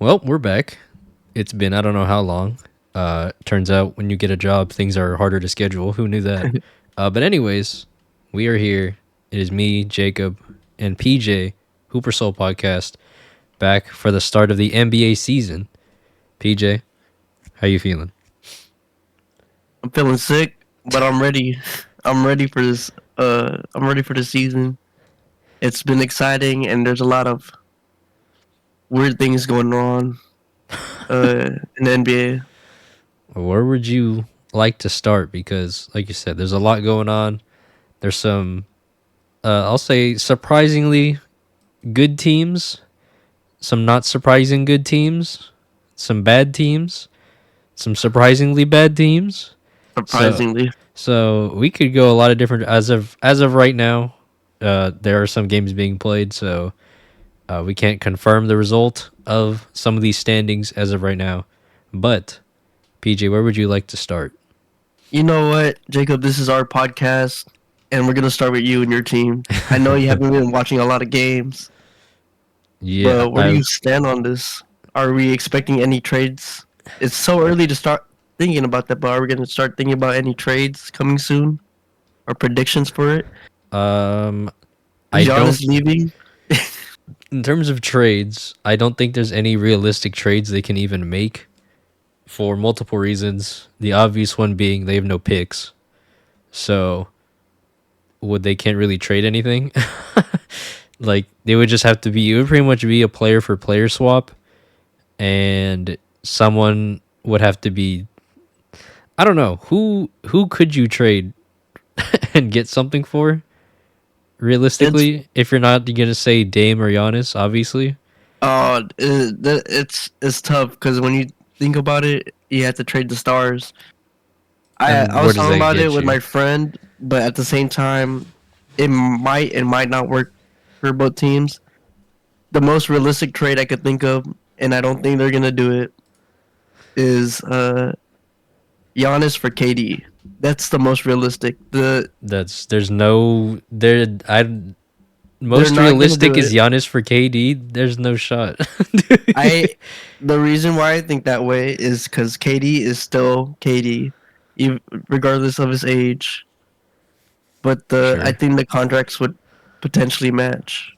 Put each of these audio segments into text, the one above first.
Well, we're back. It's been I don't know how long. Turns out when you get a job, things are harder to schedule. Who knew that? But anyways, we are here. It is me, Jacob, and PJ, Hooper Soul Podcast, back for the start of the NBA season. PJ, how you feeling? I'm feeling sick, but I'm ready. I'm ready for this. I'm ready for the season. It's been exciting, and there's a lot of weird things going on in the NBA. Where would you like to start? Because, like you said, there's a lot going on. There's some, I'll say, surprisingly good teams, some not surprising good teams, some bad teams, some surprisingly bad teams. So Surprisingly, so we could go a lot of different as of right now. There are some games being played, so we can't confirm the result of some of these standings as of right now. But PJ, where would you like to start? you know what, Jacob? This is our podcast, and we're gonna start with you and your team. I know you haven't been watching a lot of games, Yeah, but where do I you stand on this? Are we expecting any trades? It's so early to start thinking about that, but are we gonna start thinking about any trades coming soon? Or predictions for it? um I Is don't Giannis leaving? in terms of trades, I don't think there's any realistic trades they can even make for multiple reasons. The obvious one being they have no picks. So would they can't really trade anything? Like they would just have to be it would pretty much be a player for player swap and someone would have to be I don't know, who could you trade and get something for It's realistically if you're not going to say Dame or Giannis, obviously. it's tough because when you think about it, you have to trade the stars. I And where was does talking that about it get with you? my friend, but at the same time, it might not work for both teams. The most realistic trade I could think of, and I don't think they're gonna do it, is Giannis for KD. That's the most realistic. That's there's no there I They're most not gonna do realistic is it. Giannis for KD. There's no shot. I the reason why I think that way is because KD is still KD, regardless of his age. But I Sure. think the contracts would potentially match.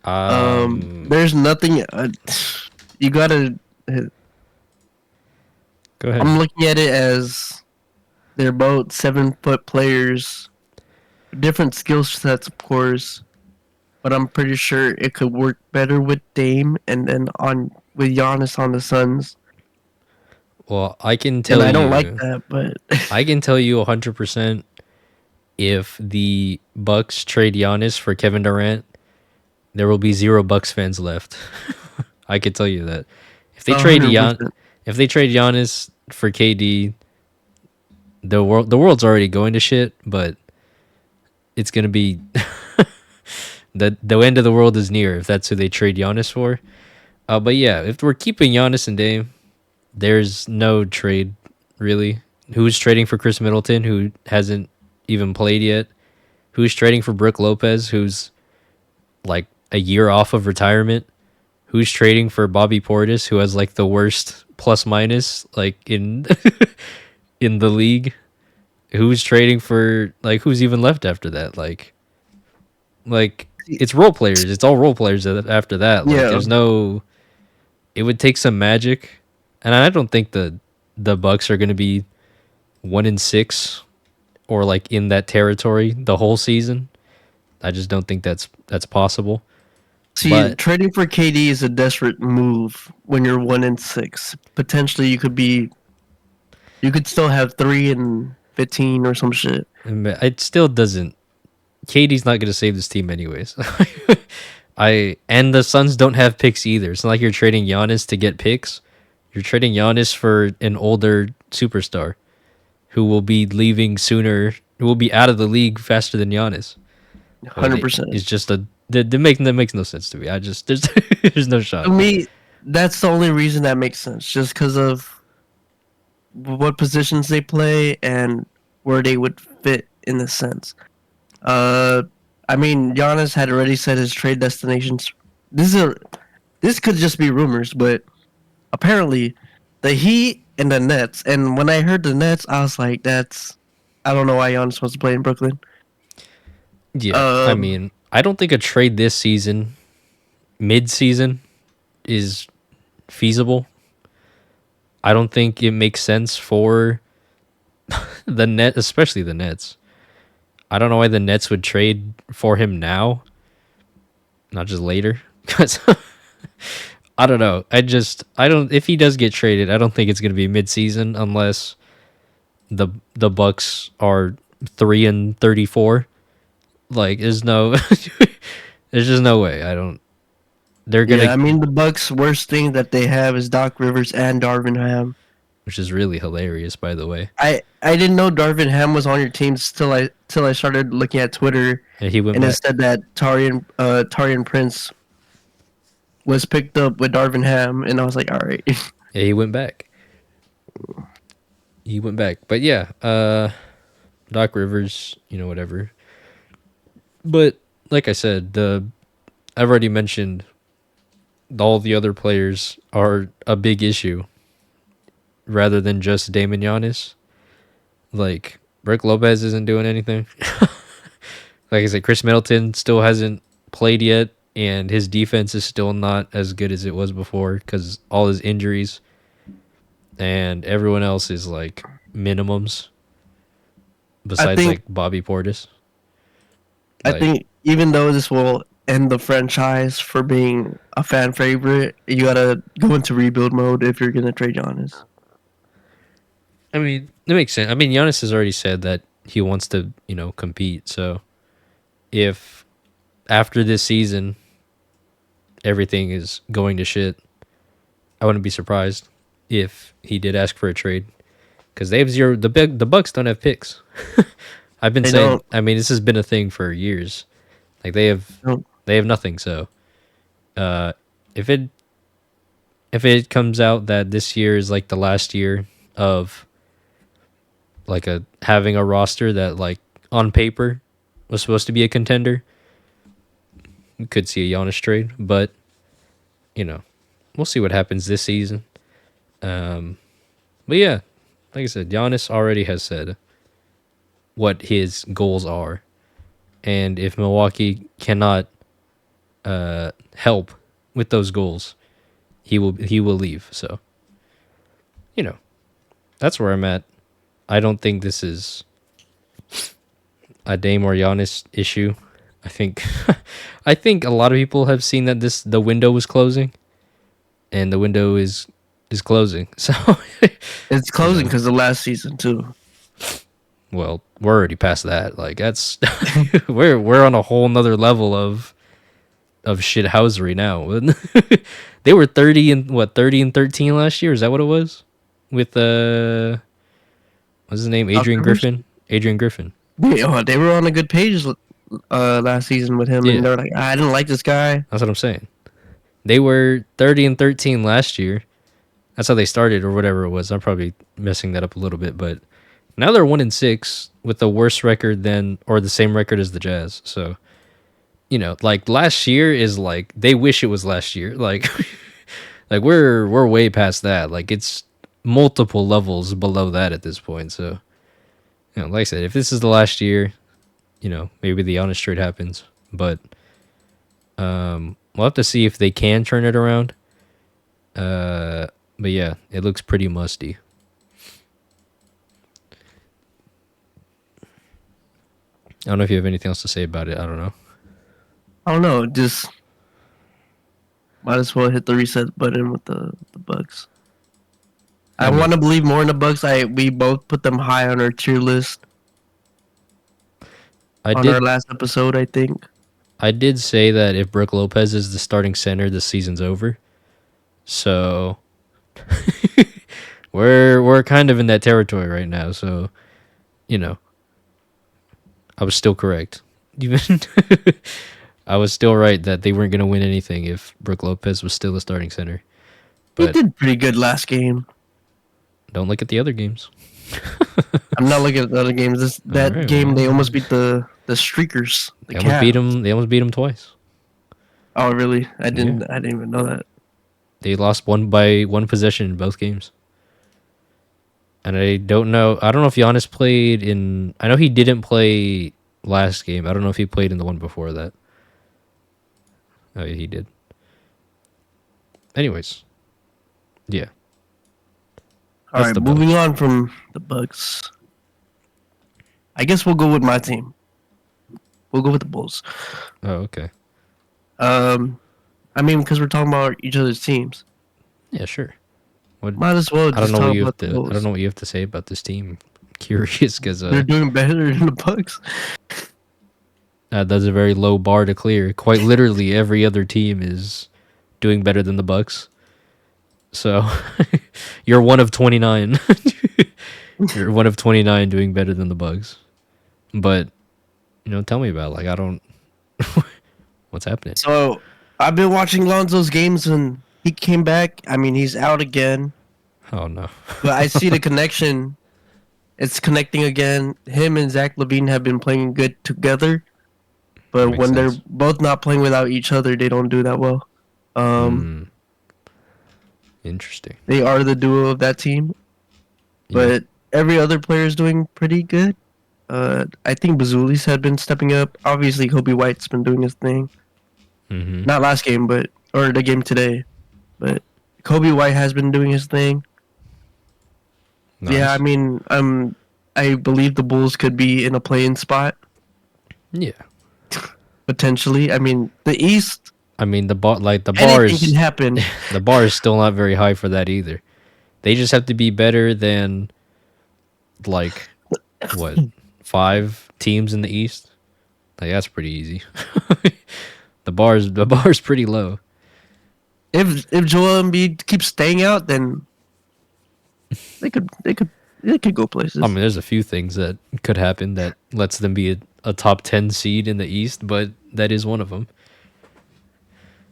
Um, There's nothing. You gotta. Go ahead. I'm looking at it as they're both 7 foot players, different skill sets, of course. But I'm pretty sure it could work better with Dame and then on with Giannis on the Suns. Well, I can And tell I don't like you, that, but I can tell you 100% if the Bucks trade Giannis for Kevin Durant, there will be zero Bucks fans left. I can tell you that. If they trade 100%. if they trade Giannis for KD, the world's already going to shit, but it's gonna be the end of the world is near if that's who they trade Giannis for. But yeah, if we're keeping Giannis and Dame, there's no trade really. Who's trading for Chris Middleton, who hasn't even played yet? Who's trading for Brooke Lopez, who's like a year off of retirement? Who's trading for Bobby Portis, who has like the worst plus minus like in in the league? Who's trading for like who's even left after that? Like it's role players. It's all role players after that. Like Yeah. there's no. It would take some magic, and I don't think the Bucks are going to be 1-6 or like in that territory the whole season. I just don't think that's possible. See, But trading for KD is a desperate move when you're 1-6. Potentially, you could still have 3-15 or some shit. it still doesn't. KD's not going to save this team anyways. I and the Suns don't have picks either. It's not like you're trading Giannis to get picks. You're trading Giannis for an older superstar who will be leaving sooner, who will be out of the league faster than Giannis. It's 100%. just that makes no sense to me. I just there's there's no To shot. me, that's the only reason that makes sense. Just because of what positions they play and where they would fit in the sense. Uh, I mean, Giannis had already set his trade destinations. This is a this could just be rumors, but apparently the Heat and the Nets. And when I heard the Nets, I was like, that's I don't know why Giannis wants to play in Brooklyn. Yeah, I Um, mean, I don't think a trade this season, mid-season, is feasible. I don't think it makes sense for the net, especially the Nets. I don't know why the Nets would trade for him now, not just later. Because I don't know. I don't. If he does get traded, I don't think it's going to be mid-season unless the Bucks are 3-34. Like, there's no, there's just no way. I don't. They're gonna, yeah, I mean the Bucks' worst thing that they have is Doc Rivers and Darvin Ham. which is really hilarious, by the way. I didn't know Darvin Ham was on your team till I started looking at Twitter, And he went and it back. said that Tarian Prince was picked up with Darvin Ham, and I was like, all right. Yeah, he went back. He went back. But yeah, Doc Rivers, whatever. But like I said, the I've already mentioned all the other players are a big issue rather than just Damon Giannis. Like, Rick Lopez isn't doing anything. Like I said, Chris Middleton still hasn't played yet, and his defense is still not as good as it was before because all his injuries, and everyone else is like minimums I besides think like Bobby Portis. I Like, think even though this will end the franchise for being a fan favorite, you gotta go into rebuild mode if you're gonna trade Giannis. I mean, it makes sense. I mean, Giannis has already said that he wants to, compete. So if after this season everything is going to shit, I wouldn't be surprised if he did ask for a trade because they have zero. The Bucks don't have picks. I've been They saying. don't. I mean, this has been a thing for years. Like don't they have nothing. So uh, if it comes out that this year is like the last year of like having a roster that like on paper was supposed to be a contender, we could see a Giannis trade, but you know, we'll see what happens this season. Um, but yeah, like I said, Giannis already has said what his goals are, and if Milwaukee cannot help with those goals, he will leave. So, you know, that's where I'm at. I don't think this is a Dame or Giannis issue. I think I think a lot of people have seen that the window was closing, and the window is closing. So, It's you closing know, because of last season too. well, we're already past that. Like that's we're on a whole nother level of shithousery now. They were 30-13 last year. Is that what it was? With what's his name? Doc Adrian Rivers. Griffin. Adrian Griffin. They were on a good page last season with him, and Yeah, they're like, I didn't like this guy. that's what I'm saying. They were 30-13 last year. That's how they started, or whatever it was. I'm probably messing that up a little bit, but now they're 1-6 with a worse record than, or the same record as the Jazz. So, like last year is like they wish it was last year. Like, like we're way past that. Like it's multiple levels below that at this point. So, like I said, if this is the last year, maybe the honest trade happens. But we'll have to see if they can turn it around. But yeah, it looks pretty musty. I don't know if you have anything else to say about it. I don't know. I don't know. Just might as well hit the reset button with the Bucks. I I mean, want to believe more in the Bucks. We both put them high on our tier list I on our did last episode. I think. I did say that if Brook Lopez is the starting center, the season's over. So we're kind of in that territory right now. So you know, I was still correct. Even I was still right that they weren't going to win anything if Brook Lopez was still the starting center. He But did pretty good last game. don't look at the other games. I'm not looking at the other games. All That right, game they well, almost beat the Streakers, the they almost beat Cavs. him. They almost beat him twice. Oh really? Yeah, I didn't even know that. They lost one by one possession in both games. And I don't know. I don't know if Giannis played in. I know he didn't play last game. I don't know if he played in the one before that. Oh, yeah, he did. Anyways, yeah, All that's right, the moving Bucks. on from the Bucks. I guess we'll go with my team. We'll go with the Bulls. Oh, okay. Um, I mean, because we're talking about each other's teams, Yeah, sure. What? might as well I don't just know what talk you have about the to. I don't Bulls. know what you have to say about this team. Curious, because They're doing better than the Bucks. that's a very low bar to clear. Quite literally, every other team is doing better than the Bucks. So you're one of 29. You're one of 29 doing better than the Bucks. But tell me about it. Like I don't. What's happening? So I've been watching Lonzo's games and he came back. I mean, he's out again, Oh no. but I see the connection. It's connecting again. Him and Zach Levine have been playing good together, That but makes when they're sense. both not playing without each other, they don't do that well. Hmm. Interesting. They are the duo of that team, Yeah. but every other player is doing pretty good. I think Bazulis had been stepping up. Obviously, Kobe White's been doing his thing. Mm-hmm. Not last game, but or the game today, but Kobe White has been doing his thing. Yeah, I Nice. mean, I believe the Bulls could be in a play-in spot Yeah. potentially. I mean, the East, I mean the bar anything can is happen. the bar is still not very high for that either. They just have to be better than like what 5 teams in the East. Like that's pretty easy. The bar's pretty low. If Joel Embiid keeps staying out, then they could go I places. mean, there's a few things that could happen that lets them be a top 10 seed in the East, but that is one of them.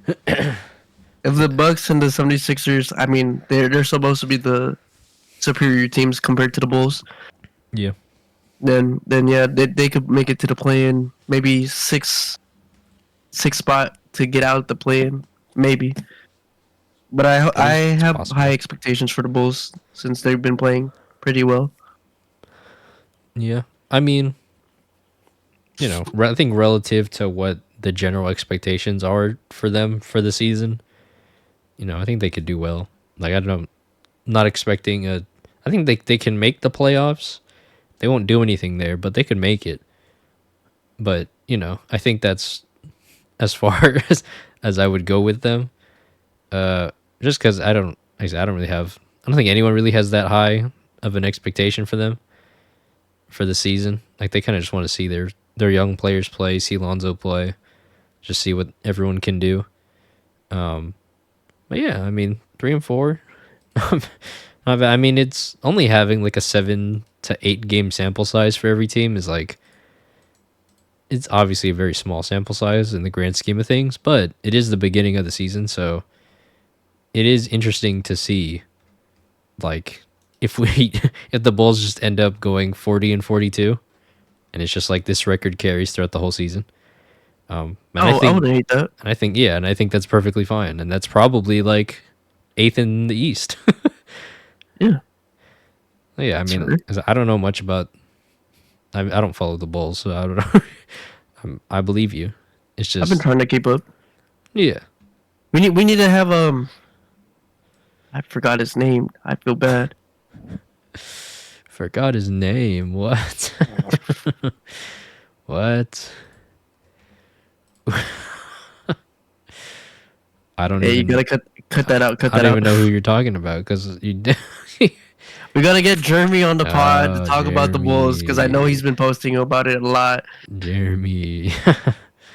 If the Bucks and the 76ers, I mean, they're supposed to be the superior teams compared to the Bulls. Yeah. Then yeah, they could make it to the play-in, maybe six spot to get out the play-in, maybe. But I It's have high possible. expectations for the Bulls since they've been playing pretty well. Yeah. I mean, I think relative to what the general expectations are for them for the season, I think they could do well. Like I don't know, not expecting a. I think they can make the playoffs. They won't do anything there, but they could make it. But I think that's as far as I would go with them. Just because I don't really have. I don't think anyone really has that high of an expectation for them for the season. Like they kind of just want to see their young players play, see Lonzo play, just see what everyone can do. Um, but yeah, I mean 3 and 4. I mean it's only having like a 7 to 8 game sample size for every team is like it's obviously a very small sample size in the grand scheme of things, but it is the beginning of the season, so it is interesting to see like if we if the Bulls just end up going 40-42 and it's just like this record carries throughout the whole season. And I Oh, I think wouldn't hate that. and I think that's perfectly fine, and that's probably like eighth in the East. Yeah, Yeah, I mean, sure. 'cause I don't know much about. I don't follow the Bulls, so I don't know. I believe you. It's I've been just trying to keep up. yeah. We need to have I forgot his name. I feel bad. Forgot his name. What? What? I don't Hey, you even. gotta cut that out. Cut I that don't out. even know who you're talking about because you. We gotta get Jeremy on the pod to Oh, talk about the Bulls because I know he's Jeremy. been posting about it a lot. Jeremy.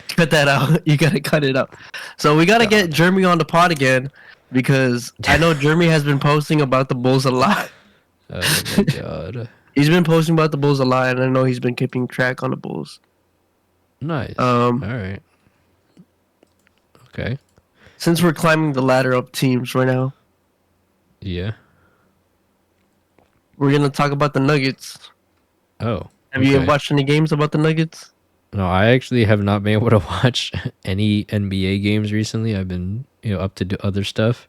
Cut that out. You gotta cut it out. So we gotta get God. Jeremy on the pod again because I know Jeremy has been posting about the Bulls a lot. Oh my God. He's been posting about the Bulls a lot, and I know he's been keeping track on the Bulls. Nice. Um, All right. Okay. since we're climbing the ladder of teams right now, Yeah. we're gonna talk about the Nuggets. Oh. Have you Okay. watched any games about the Nuggets? No, I actually have not been able to watch any NBA games recently. I've been, up to do other stuff.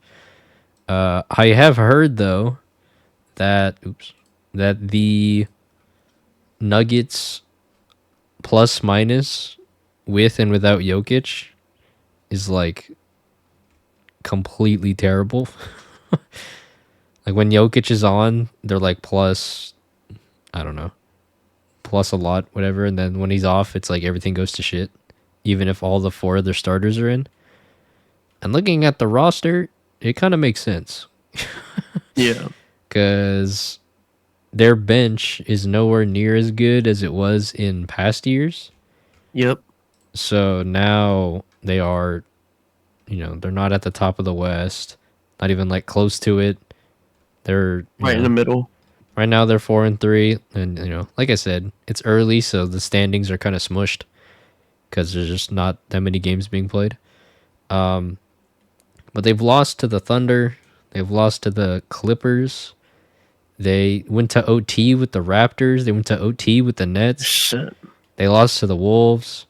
I have heard though that the Nuggets plus minus with and without Jokic is like completely terrible. Like when Jokic is on, they're like plus, I don't know, plus a lot, whatever. And then when he's off, it's like everything goes to shit, even if all the four other starters are in. And looking at the roster, it kind of makes sense Yeah. because their bench is nowhere near as good as it was in past years. Yep. So now they are, they're not at the top of the West, not even like close to it. They're, Right in the middle. right now they're 4-3, and like I said, it's early, so the standings are kind of smushed because there's just not that many games being played. But they've lost to the Thunder, they've lost to the Clippers. They went to OT with the Raptors. They went to OT with the Nets. Shit. They lost to the Wolves,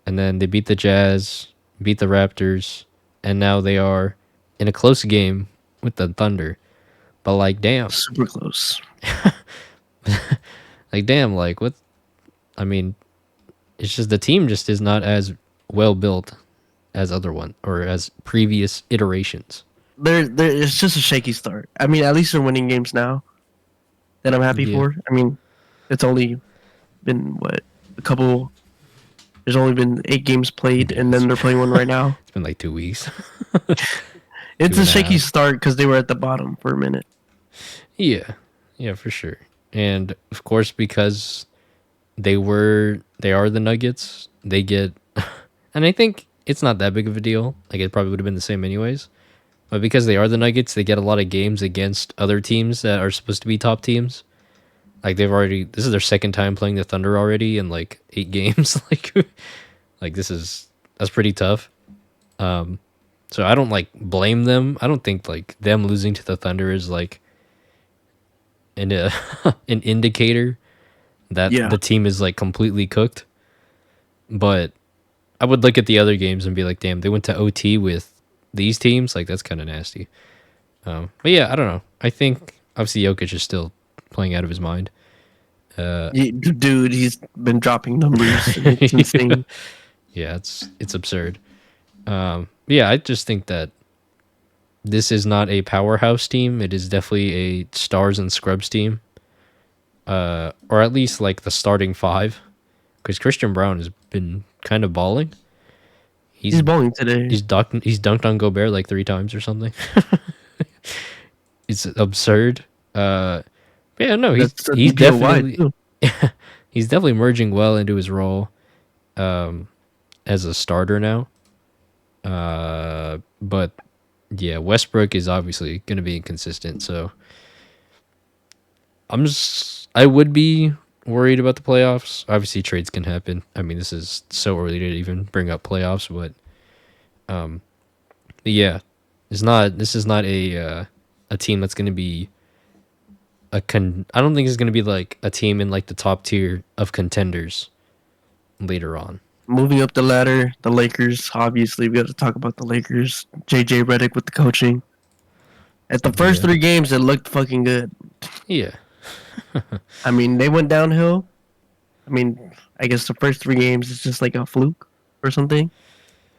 and then they beat the Jazz, beat the Raptors, and now they are in a close game with the Thunder. But like, damn, Super close. like what? I mean, it's just the team just is not as well built as other one or as previous iterations. It's just a shaky start. I mean, at least they're winning games now that I'm happy Yeah, for. I mean, it's only been what, a couple. There's only been 8 games played, yeah, and then they're playing one right now. it's been like 2 weeks, It's two a and a shaky half. start because they were at the bottom for a minute. Yeah, yeah, for sure. And of course, because they are the Nuggets, they get, and I think it's not that big of a deal. Like it probably would have been the same anyways. But because they are the Nuggets, they get a lot of games against other teams that are supposed to be top teams. Like this is their second time playing the Thunder already in like 8 games. Like that's pretty tough. So I don't like blame them. I don't think like them losing to the Thunder is like an an indicator that Yeah. the team is like completely cooked. But I would look at the other games and be like, damn, they went to OT with these teams. Like that's kind of nasty. But yeah, I don't know. I think obviously Jokic is still playing out of his mind. Dude, he's been dropping numbers, and it's insane. Yeah, it's absurd. Yeah, I just think that this is not a powerhouse team. It is definitely a stars and scrubs team, or at least like the starting five, because Christian Brown has been kind of balling. He's He's balling today. he's dunked on Gobert like 3 times or something. It's absurd. Yeah, no, he's That's he's DPOY definitely too. he's definitely merging well into his role as a starter now. But yeah, Westbrook is obviously going to be inconsistent. So I would be worried about the playoffs. Obviously, trades can happen. I mean, this is so early to even bring up playoffs, but yeah, this is not a team that's going to be I don't think it's going to be like a team in like the top tier of contenders later on. Moving up the ladder, the Lakers. Obviously, we got to talk about the Lakers. JJ Redick with the coaching. At the first Yeah. 3 games, it looked fucking good. Yeah. I mean, they went downhill. I mean, I guess the first 3 games is just like a fluke or something,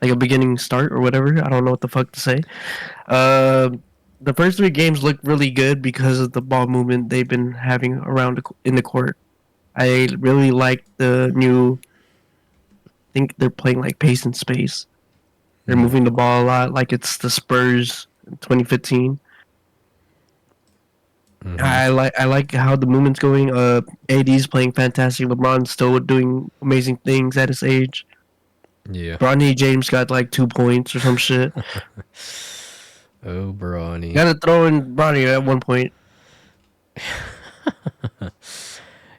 like a beginning start or whatever. I don't know what the fuck to say. Uh, the first 3 games looked really good because of the ball movement they've been having around in the court. I really like the new. I think they're playing like pace and space. They're moving the ball a lot, like it's the Spurs in 2015. Mm-hmm. I like how the movement's going. AD's playing fantastic. LeBron's still doing amazing things at his age. Yeah. Bronny James got like 2 points or some shit. Oh, Brawny. Got to throw in Bronny at one point.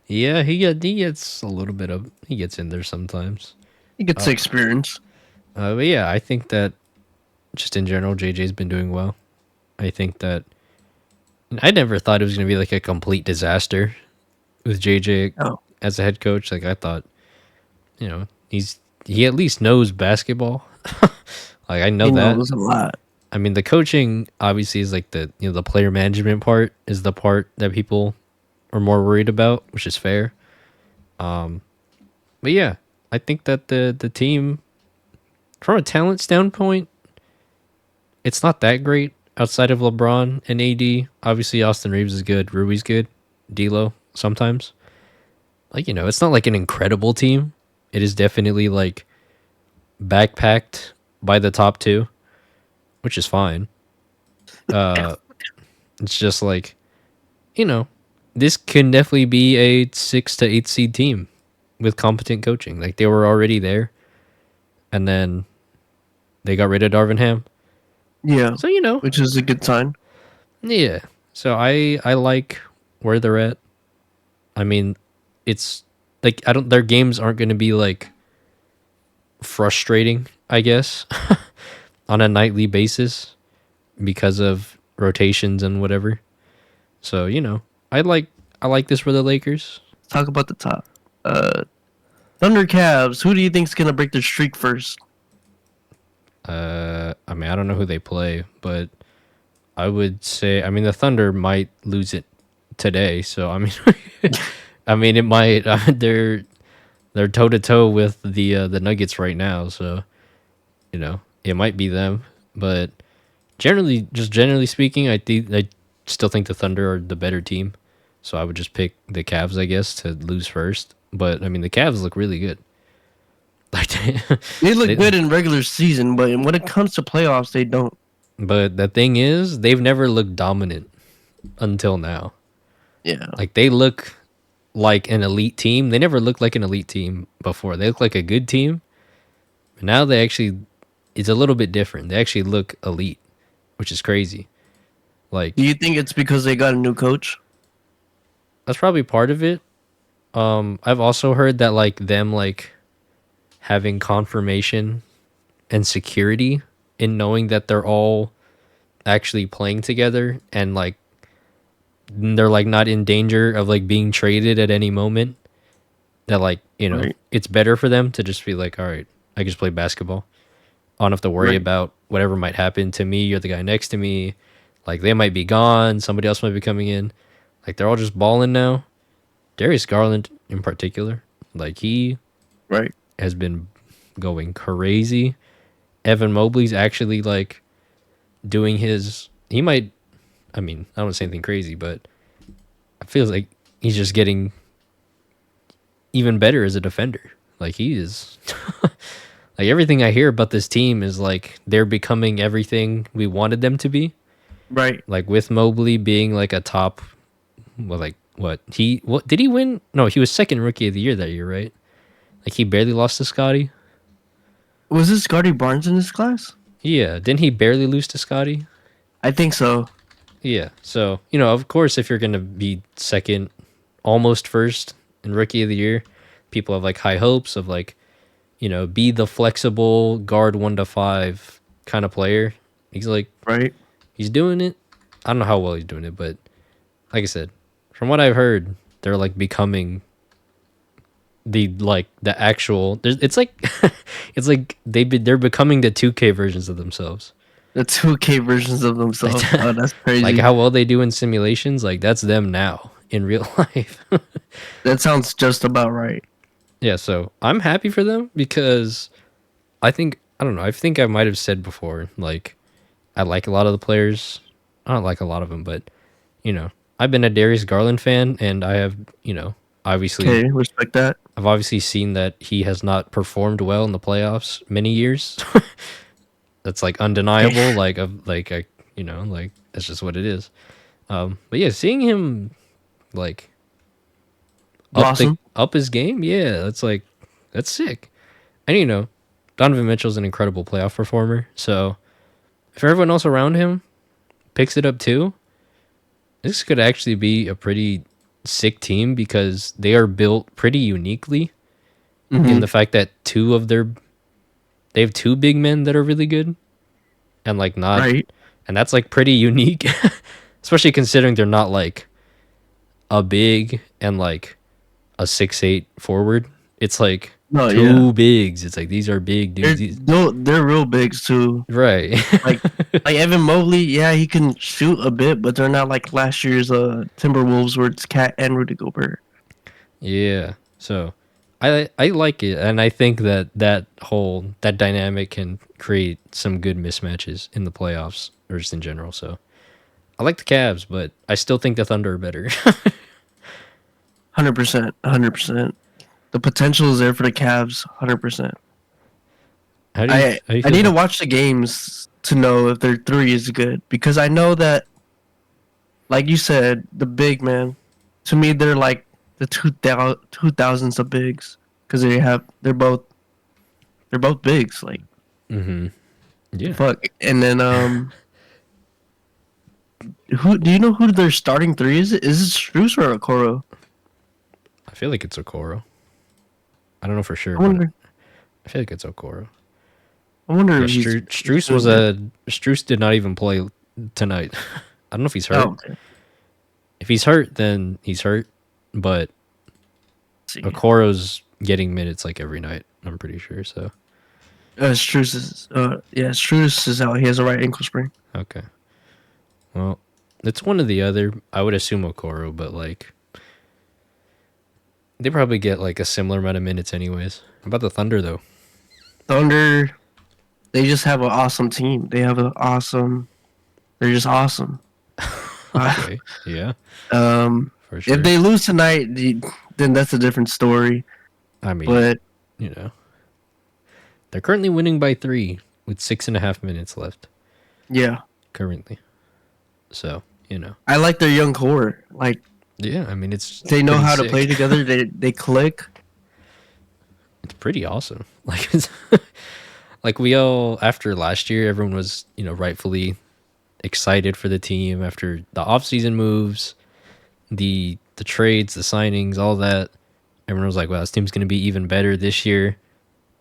Yeah, he gets in there sometimes. He gets Uh, the experience. but yeah, I think that just in general, JJ's been doing well. I think that I never thought it was gonna be like a complete disaster with JJ Oh, as a head coach. Like I thought, he at least knows basketball. Like I know he that. knows a lot. I mean, the coaching obviously is like the player management part is the part that people are more worried about, which is fair. But yeah, I think that the team from a talent standpoint, it's not that great outside of LeBron and AD. Obviously, Austin Reeves is good, Rui's good, D'Lo sometimes. Like it's not like an incredible team. It is definitely like backpacked by the top two, which is fine. It's just like you know, this can definitely be a 6 to 8 seed team with competent coaching. Like they were already there, and then they got rid of Darvin Ham. Yeah, So which is a good sign. yeah. So I like where they're at. I mean, it's like I don't. Their games aren't going to be like frustrating. I guess on a nightly basis because of rotations and whatever. So I like this for the Lakers. Talk about the top. Uh, Thunder Cavs. Who do you think's gonna break their streak first? I mean, I don't know who they play, but I would say, I mean, the Thunder might lose it today. So I mean, I mean, it might. They're toe to toe with the Nuggets right now, so it might be them. But generally speaking, I still think the Thunder are the better team. So I would just pick the Cavs, I guess, to lose first. But I mean, the Cavs look really good. Like, They look they, good in regular season, but when it comes to playoffs, they don't. but the thing is, they've never looked dominant until now. Yeah, Like they look like an elite team. They never looked like an elite team before. They look like a good team. But now they actually, it's a little bit different. They actually look elite, which is crazy. do Like you think it's because they got a new coach? that's probably part of it. I've also heard that like them like having confirmation and security in knowing that they're all actually playing together and like they're like not in danger of like being traded at any moment. That like Right, it's better for them to just be like, all right, I can just play basketball. I don't have to worry right. about whatever might happen to me or the guy next to me. Like they might be gone, somebody else might be coming in. Like they're all just balling now. Darius Garland in particular, like he Right. has been going crazy. Evan Mobley's actually like doing his. He might. I mean, I don't say anything crazy, but I feel like he's just getting even better as a defender. Like he is. Like everything I hear about this team is like they're becoming everything we wanted them to be. Right. Like with Mobley being like a top, well, like what did he win? No, he was second rookie of the year that year, right? Like he barely lost to Scotty. Was this Scotty Barnes in this class? Yeah, didn't he barely lose to Scotty? I think so. Yeah, so of course, if you're gonna be second, almost first in rookie of the year, people have like high hopes of like, be the flexible guard 1 to 5 kind of player. He's like, Right. he's doing it. I don't know how well he's doing it, but like I said, from what I've heard, they're like becoming the actual. It's like, it's like they're becoming the 2K versions of themselves. The 2K versions of Like, themselves. Oh, that's like crazy. how well they do in simulations, like that's them now in real life. That sounds just about right. Yeah, so I'm happy for them because I don't know, I think I might have said before, like I like a lot of the players. I don't like a lot of them, but I've been a Darius Garland fan, and I have, obviously, Okay, respect that. I've obviously seen that he has not performed well in the playoffs many years. That's like Okay. undeniable. Like of like I, like that's just what it is. But yeah, seeing him like Blossom. up his game, yeah, that's sick. And Donovan Mitchell's an incredible playoff performer. So if everyone else around him picks it up too, this could actually be a pretty sick team because they are built pretty uniquely in Mm-hmm. the fact that they have two big men that are really good and like not Right. and that's like pretty unique, especially considering they're not like a big and like a 6'8" forward. It's like No, yeah. two bigs. It's like these are big dudes. They're real bigs too. Right. Like Evan Mobley, yeah, he can shoot a bit, but they're not like last year's Timberwolves where it's Cat and Rudy Gobert. Yeah. So I like it, and I think that that dynamic can create some good mismatches in the playoffs or just in general. So I like the Cavs, but I still think the Thunder are better. 100%, 100%. The potential is there for the Cavs, 100%. How do you I feel need to about? watch the games to know if their three is good because I know that, like you said, the big man. To me, they're like the 2000s of bigs because they're both bigs. Like Mm-hmm. the Yeah, fuck. And then who do you know who their starting three is? Is it Strus or Okoro? I feel like it's Okoro. I don't know for sure, I but wonder. I feel like it's Okoro. I wonder Yeah, if he's Struess was doing good. a Struess did not even play tonight. I don't know if he's hurt. Oh, okay. If he's hurt, then he's hurt. But Let's see. Okoro's getting minutes like every night. I'm pretty sure. So Strus is out. He has a right ankle sprain. okay, well, it's one or the other. I would assume Okoro, but like they probably get like a similar amount of minutes anyways. How about the Thunder though? Thunder, they just have an awesome team. They have an awesome. They're just awesome. Uh, Okay, yeah, um, for if sure. they lose tonight, then that's a different story. I mean, But you know, they're currently winning by 3 with 6.5 minutes left yeah, currently. So I like their young core. Like yeah. I mean, it's they know pretty how to play sick. together. They click. It's pretty awesome. Like it's like we all after last year, everyone was rightfully excited for the team after the offseason moves, the trades, the signings, all that. Everyone was like, "Wow, this team's going to be even better this year,"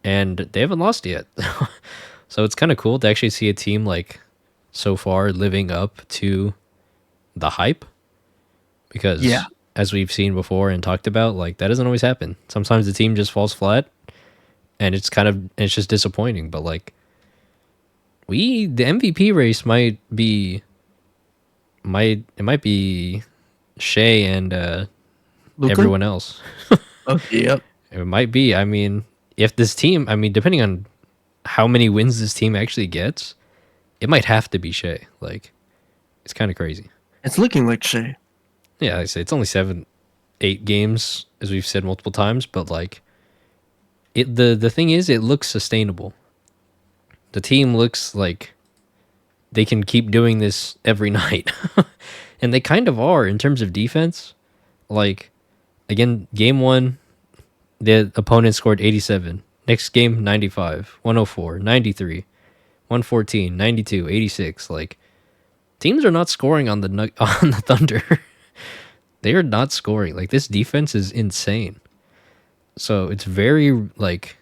and they haven't lost yet. So it's kind of cool to actually see a team like so far living up to the hype Yeah, because as we've seen before and talked about, like that doesn't always happen. Sometimes the team just falls flat and it's just disappointing. But like the MVP race might be Shea and Luca. everyone else. Okay, yep. It might be. I mean, if this team, I mean, depending on how many wins this team actually gets, it might have to be Shea. Like, it's kind of crazy. It's looking like Shea. Yeah, I say it's only 7, 8 games, as we've said multiple times, but like, the thing is, it looks sustainable. The team looks like they can keep doing this every night, and they kind of are in terms of defense. Like, again, game one, the opponent scored 87. Next game, 95, 104, 93, 114, 92, 86. Like, teams are not scoring on the on the Thunder. They are not scoring. Like, this defense is insane. So it's very like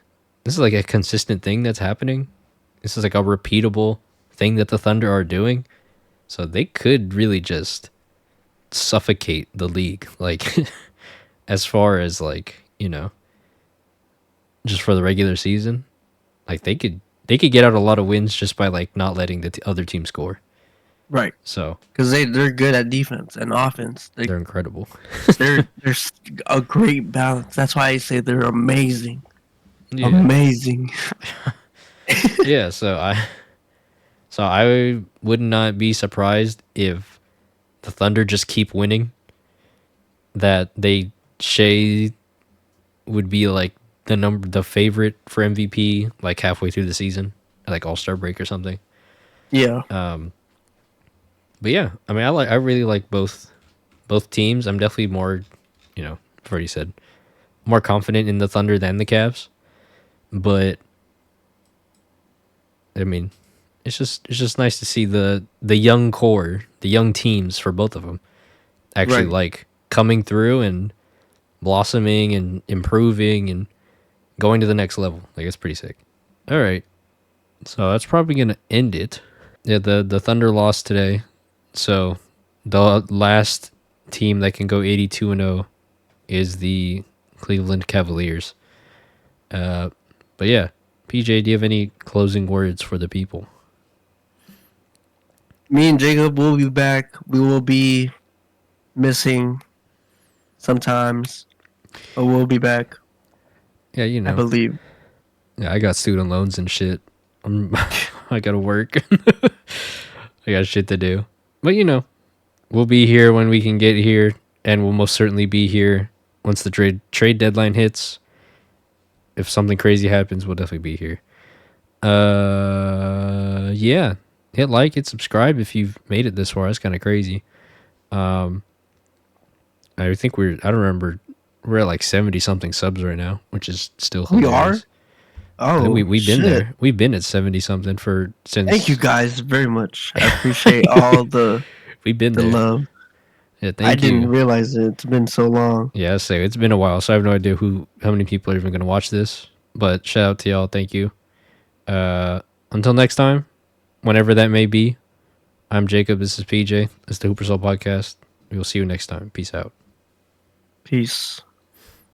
this is like a consistent thing that's happening. This is like a repeatable thing that the Thunder are doing. So they could really just suffocate the league. Like as far as like, just for the regular season, like they could get out a lot of wins just by like not letting the other team score. Right. So Because they're good at defense and offense. they're incredible. They're a great balance. That's why I say they're amazing. Yeah. Amazing. Yeah, so I would not be surprised if the Thunder just keep winning. That Shea would be like the favorite for MVP like halfway through the season, like All Star break or something. Yeah. But yeah, I mean, I really like both teams. I'm definitely more, I've already said, more confident in the Thunder than the Cavs. But I mean, it's just nice to see the young core, the young teams for both of them actually Right. like coming through and blossoming and improving and going to the next level. Like it's pretty sick. All right, so that's probably gonna end it. Yeah, the Thunder lost today, so the last team that can go 82-0 is the Cleveland Cavaliers. Uh, but yeah, PJ, do you have any closing words for the people? Me and Jacob will be back. We will be missing sometimes, but we'll be back. Yeah, you I know, believe. yeah, I got student loans and shit. I gotta work. I got shit to do. But you know, we'll be here when we can get here, and we'll most certainly be here once the trade deadline hits. If something crazy happens, we'll definitely be here. Yeah, hit like, hit subscribe if you've made it this far. That's kind of crazy. Um, I think I don't remember. We're at like 70 something subs right now, which is still We are. hilarious. I think Oh we've been shit! there. We've been at 70 something for Thank you since guys very much. I appreciate all we've been the there. love. Yeah, I thank didn't you. realize it. It's been so long. Yeah, so it's been a while, so I have no idea how many people are even going to watch this. But shout out to y'all. Thank you. Uh, until next time, whenever that may be. I'm Jacob. This is PJ. This is the Hooper Soul Podcast. We will see you next time. Peace out. Peace.